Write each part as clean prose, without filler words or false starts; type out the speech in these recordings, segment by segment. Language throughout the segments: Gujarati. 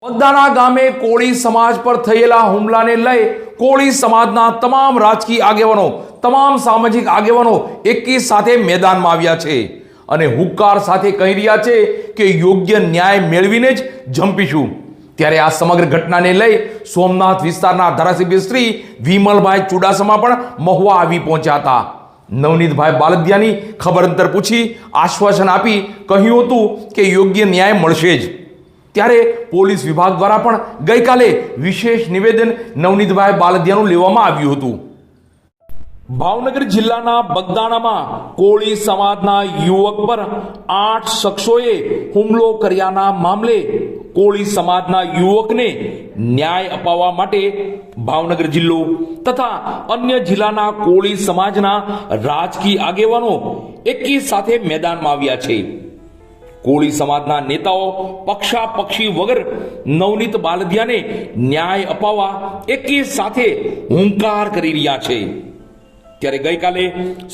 બગદાણા ગામે કોળી સમાજ પર થયેલા હુમલાને લઈ કોળી સમાજના તમામ રાજકીય આગેવાનો તમામ સામાજિક આગેવાનો એકી સાથે મેદાનમાં આવ્યા છે અને હુક્કાર સાથે કહી રહ્યા છે કે યોગ્ય ન્યાય મેળવીને જ જંપીશું। ત્યારે આ સમગ્ર ઘટનાને લઈ સોમનાથ વિસ્તારના ધારાસભ્ય શ્રી વિમલભાઈ ચુડાસમા પણ મહુવા આવી પહોંચ્યા હતા। નવનીતભાઈ બાલદિયાની ખબર અંતર પૂછી આશ્વાસન આપી કહ્યું હતું કે યોગ્ય ન્યાય મળશે જ। ત્યારે પોલીસ વિભાગ દ્વારા પણ ગઈકાલે વિશેષ નિવેદન નવનીતભાઈ બાલદિયાનું લેવામાં આવ્યું હતું। ભાવનગર જિલ્લાના બગદાણામાં કોળી સમાજના યુવક પર 8 શખ્સોએ હુમલો કર્યાના મામલે કોળી સમાજના યુવકને ન્યાય અપાવવા માટે ભાવનગર જિલ્લો તથા અન્ય જિલ્લાના કોળી સમાજના રાજકીય આગેવાનો એકી સાથે મેદાનમાં આવ્યા છે। કોળી સમાજના નેતાઓ પક્ષાપક્ષી વગર નવનીત બાલદિયાને ન્યાય અપાવવા એકી સાથે હુંકાર કરી રહ્યા છે। ત્યારે ગઈકાલે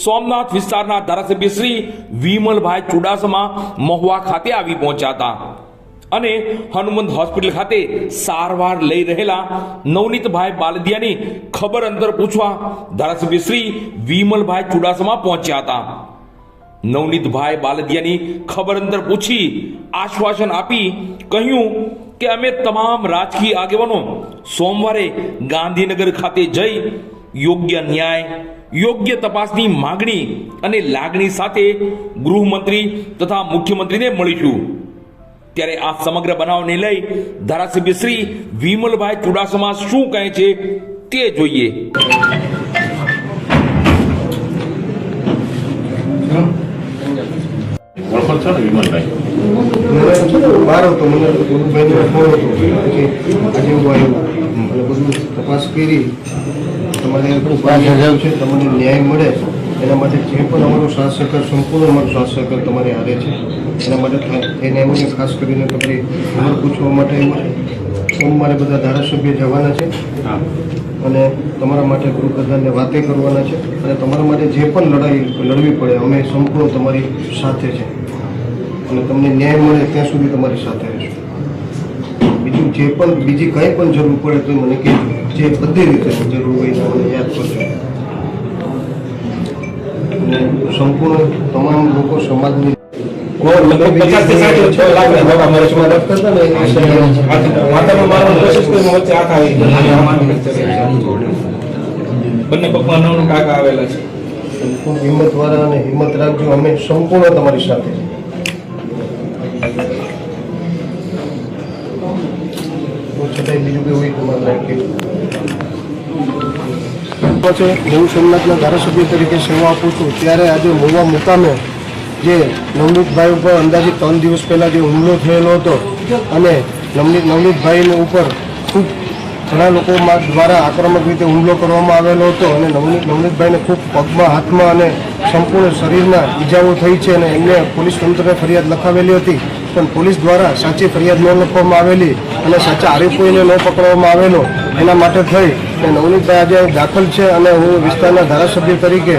સોમનાથ વિસ્તારના ધારાસભ્ય શ્રી વિમલભાઈ ચુડાસમા મહુવા ખાતે આવી પહોંચ્યા હતા અને હનુમંત હોસ્પિટલ ખાતે સારવાર લઈ રહેલા નવનીતભાઈ બાલદિયાની ખબર અંતર પૂછવા ધારાસભ્ય શ્રી વિમલભાઈ ચુડાસમા પહોંચ્યા હતા। નવનીતભાઈ બાલદિયાની ખબર અંતર પૂછી આશ્વાસન આપી કહ્યું કે અમે તમામ રાજકીય આગેવાનો સોમવારે ગાંધીનગર ખાતે જઈ યોગ્ય ન્યાય યોગ્ય તપાસની માંગણી અને લાગણી સાથે ગૃહમંત્રી તથા મુખ્યમંત્રીને મળીશું। ત્યારે આ સમગ્ર બનાવને લઈ ધારાસભ્ય શ્રી વિમલભાઈ ચુડાસમા શું કહે છે તે જોઈએ। મારો તો મને ગુરુભાઈને ફોન હતો પછી આજે હું આવ્યો અને બધું તપાસ કરી તમારે છે તમને ન્યાય મળે એના માટે જે પણ અમારો સાથ સહકાર સંપૂર્ણ અમારો સાથ સહકાર તમારે હારે છે એના માટે એને એમને ખાસ કરીને તમારી ખબર પૂછવા માટે સોમવારે બધા ધારાસભ્ય જવાના છે અને તમારા માટે ગૃહપ્રધાનને વાતે કરવાના છે અને તમારા માટે જે પણ લડાઈ લડવી પડે અમે સંપૂર્ણ તમારી સાથે છે અને તમને ન્યાય મળે ત્યાં સુધી તમારી સાથે રહીશું। બીજું જે પણ બીજી કંઈ પણ જરૂર પડે તો મને કે જે બધી રીતે જરૂર હોય તો મને યાદ કરજો અને સંપૂર્ણ તમામ લોકો સમાજની બંને પગમાં કાકા આવેલા છે। હિંમત વાળા અને હિંમત રાખજો અમે સંપૂર્ણ તમારી સાથે છતાંય બીજું કંઈ હોય તમારે રાખી હું સોમનાથના ધારાસભ્ય તરીકે સેવા આપું છું। ત્યારે આજે મહુવા મુકામે જે નવનીતભાઈ ઉપર અંદાજિત 3 દિવસ પહેલાં જે હુમલો થયેલો હતો અને નવનીતભાઈને ઉપર ખૂબ ઘણા લોકો દ્વારા આક્રમક રીતે હુમલો કરવામાં આવેલો હતો અને નવનીતભાઈને ખૂબ પગમાં હાથમાં અને સંપૂર્ણ શરીરમાં ઈજાઓ થઈ છે અને એમને પોલીસ તંત્રને ફરિયાદ લખાવેલી હતી પણ પોલીસ દ્વારા સાચી ફરિયાદ ન લખવામાં આવેલી અને સાચા આરોપીઓને ન પકડવામાં આવેલો એના માટે થઈ અને નવનીતભાઈ આજે દાખલ છે અને હું વિસ્તારના ધારાસભ્ય તરીકે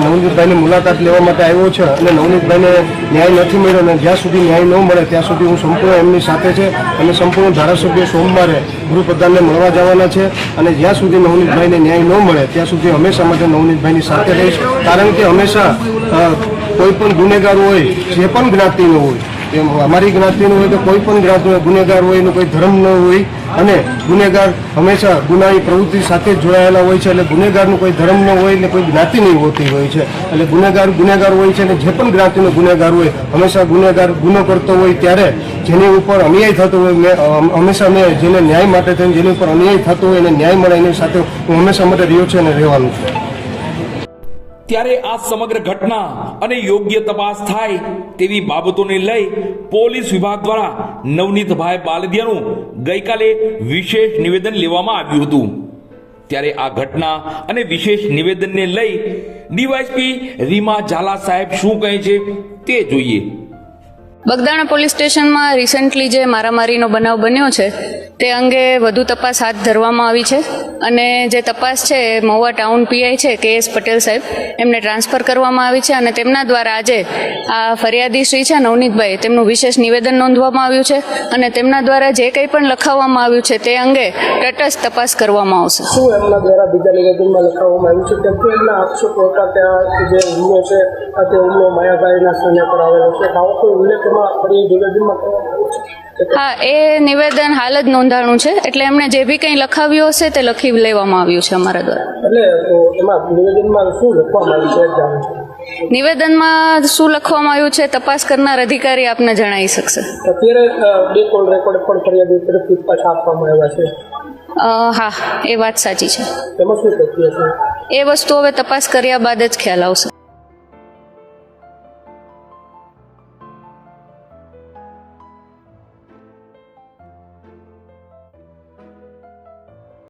નવનીતભાઈની મુલાકાત લેવા માટે આવ્યો છે અને નવનીતભાઈને ન્યાય નથી મળ્યો અને જ્યાં સુધી ન્યાય ન મળે ત્યાં સુધી હું સંપૂર્ણ એમની સાથે છે અને સંપૂર્ણ ધારાસભ્ય સોમવારે ગૃહપ્રધાનને મળવા જવાના છે અને જ્યાં સુધી નવનીતભાઈને ન્યાય ન મળે ત્યાં સુધી હંમેશા માટે નવનીતભાઈની સાથે રહીશ। કારણ કે હંમેશા કોઈ પણ ગુનેગાર હોય જે પણ જ્ઞાતિનો હોય અમારી જ્ઞાતિનું હોય તો કોઈ પણ જ્ઞાતિનો ગુનેગાર હોય એનો કોઈ ધર્મ ન હોય અને ગુનેગાર હંમેશા ગુનાની પ્રવૃત્તિ સાથે જ જોડાયેલા હોય છે એટલે ગુનેગારનું કોઈ ધર્મ ન હોય એટલે કોઈ જ્ઞાતિ નહીં હોતી હોય છે એટલે ગુનેગાર હોય છે અને જે પણ જ્ઞાતિનો ગુનેગાર હોય હંમેશા ગુનેગાર ગુનો કરતો હોય ત્યારે જેની ઉપર અન્યાય થતો હોય હંમેશા મેં જેને ન્યાય માટે થઈને જેની ઉપર અન્યાય થતો હોય એને ન્યાય મળે એની સાથે હું હંમેશા માટે રહ્યો છે અને રહેવાનું છે। ત્યારે આ સમગ્ર ઘટના અને યોગ્ય તપાસ થાય તેવી બાબતોને લઈ પોલીસ વિભાગ દ્વારા નવનીતભાઈ બાલદિયાનું ગઈકાલે વિશેષ નિવેદન લેવામાં આવ્યું હતું। ત્યારે આ ઘટના અને વિશેષ નિવેદનને લઈ ડીવાયએસપી રીમા ઝાલા સાહેબ શું કહે છે તે જોઈએ। બગદાણા પોલીસ સ્ટેશનમાં રિસેન્ટલી જે મારામારીનો બનાવ બન્યો છે તે અંગે વધુ તપાસ હાથ ધરવામાં આવી છે અને જે તપાસ છે એ મહુવા ટાઉન પીઆઈ છે KS પટેલ સાહેબ એમને ટ્રાન્સફર કરવામાં આવી છે અને તેમના દ્વારા આજે આ ફરિયાદી શ્રી છે નવનીતભાઈ તેમનું વિશેષ નિવેદન નોંધવામાં આવ્યું છે અને તેમના દ્વારા જે કંઈ પણ લખાવવામાં આવ્યું છે તે અંગે તટસ્થ તપાસ કરવામાં આવશે. શું એમના દ્વારા બીજા નિવેદનમાં લખાવવામાં આવ્યું છે કેમ કે એમના આક્ષેપો હતા ત્યાં જે હુમલો છે તે હુમલો માયાભાઈના સૈન્ય પર આવેલો છે આવો કોઈ ઉલ્લેખ એમાં ફરી નિવેદનમાં હા, એ નિવેદન હાલ જ નોંધાણું છે એટલે એમણે જે બી કંઈ લખાવ્યું હશે તે લખી લેવામાં આવ્યું છે અમારા દ્વારા. એટલે તો એમાં નિવેદનમાં શું લખવામાં આવ્યું છે જાણો છો? નિવેદનમાં શું લખવામાં આવ્યું છે તપાસ કરનાર અધિકારી આપને જણાવી શકશે. અત્યારે 2 કોલ રેકોર્ડ પણ ફરિયાદી તરફથી પાછા આપવામાં આવ્યા છે. હા, એ વાત સાચી છે. એમાં શું પ્રક્રિયા છે? એ વસ્તુ હવે તપાસ કર્યા બાદ જ ખ્યાલ આવશે.